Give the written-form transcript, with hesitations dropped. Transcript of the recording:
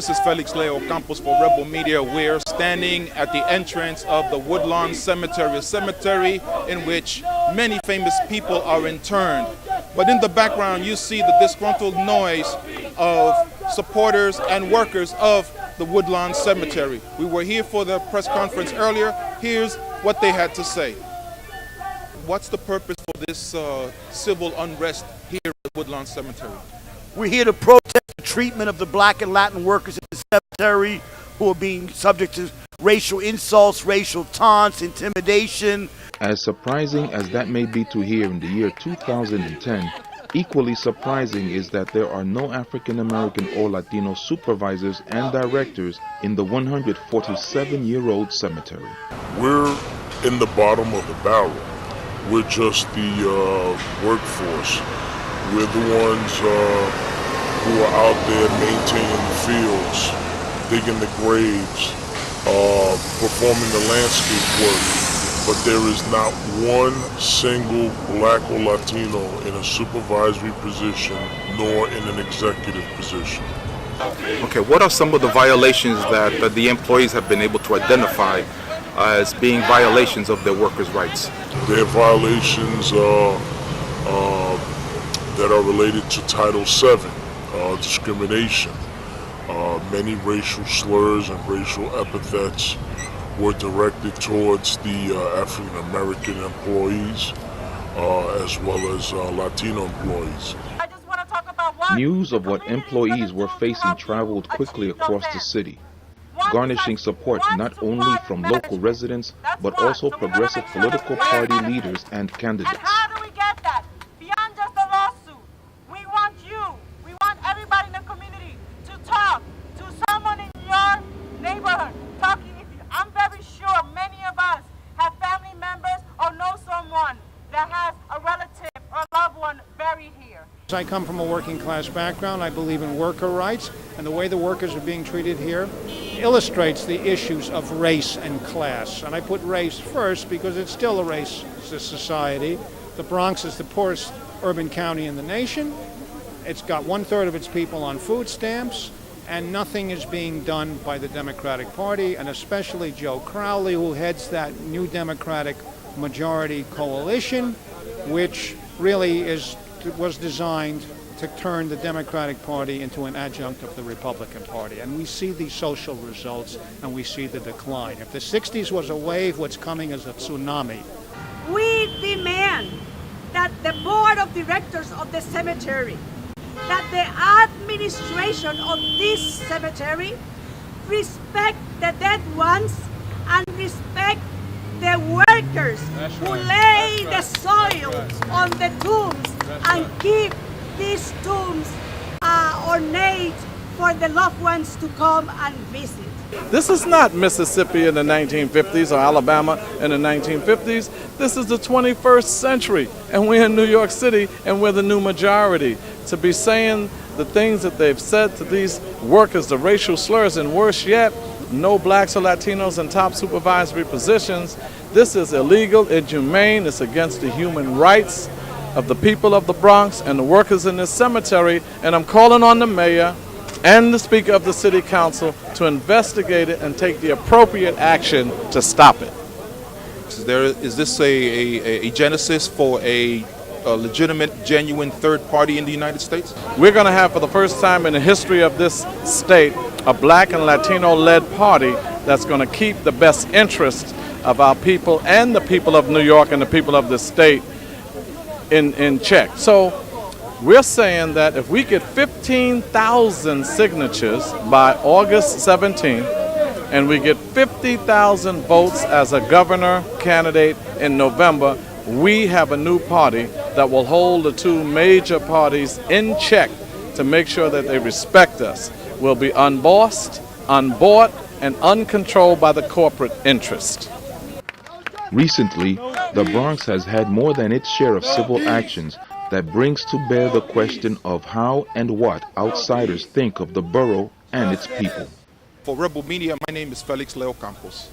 This is Felix CAmpos for Rebel Media. We're standing at the entrance of the Woodlawn Cemetery, a cemetery in which many famous people are interred. But in the background, you see the disgruntled noise of supporters and workers of the Woodlawn Cemetery. We were here for the press conference earlier. Here's what they had to say. What's the purpose for this civil unrest here at the Woodlawn Cemetery? We're here to protest the treatment of the Black and Latin workers in the cemetery who are being subject to racial insults, racial taunts, intimidation. As surprising as that may be to hear in the year 2010, equally surprising is that there are no African American or Latino supervisors and directors in the 147-year-old cemetery. We're in the bottom of the barrel. We're just the workforce. We're the ones who are out there maintaining the fields, digging the graves, performing the landscape work. But there is not one single Black or Latino in a supervisory position nor in an executive position. Okay, what are some of the violations that the employees have been able to identify as being violations of their workers' rights? There are violations that are related to Title VII, discrimination. Many racial slurs and racial epithets were directed towards the African American employees as well as Latino employees. I just want to talk about what News of what employees were facing traveled quickly across the city, garnishing support not only from local residents but also progressive political party leaders and candidates. And how do we get that? Beyond just a lawsuit. We want you, we want everybody in the community to talk to someone in your neighborhood. I'm very sure many of us have family members or know someone that has a relative or loved one buried here. I come from a working class background. I believe in worker rights, and the way the workers are being treated here illustrates the issues of race and class. And I put race first because it's still a racist society. The Bronx is the poorest urban county in the nation. It's got 1/3 of its people on food stamps. And nothing is being done by the Democratic Party, and especially Joe Crowley, who heads that new Democratic majority coalition, which really was designed to turn the Democratic Party into an adjunct of the Republican Party. And we see the social results, and we see the decline. If the 60s was a wave, what's coming is a tsunami. We demand that the board of directors of the cemetery, that the administration of this cemetery respect the dead ones and respect the workers who lay the soil on the tombs and keep these tombs ornate for the loved ones to come and visit. This is not Mississippi in the 1950s or Alabama in the 1950s. This is the 21st century, and we're in New York City, and we're the new majority. To be saying the things that they've said to these workers, the racial slurs, and worse yet, no Blacks or Latinos in top supervisory positions, this is illegal, inhumane, it's against the human rights of the people of the Bronx and the workers in this cemetery, and I'm calling on the mayor and the Speaker of the City Council to investigate it and take the appropriate action to stop it. Is this a genesis for a legitimate, genuine third party in the United States? We're going to have, for the first time in the history of this state, a Black and Latino-led party that's going to keep the best interest of our people and the people of New York and the people of the state in check. So we're saying that if we get 15,000 signatures by August 17th, and we get 50,000 votes as a governor candidate in November, we have a new party that will hold the two major parties in check to make sure that they respect us. We'll be unbossed, unbought, and uncontrolled by the corporate interest. Recently, the Bronx has had more than its share of civil actions that brings to bear the question of how and what outsiders think of the borough and its people. For Rebel Media, my name is Felix CAmpos.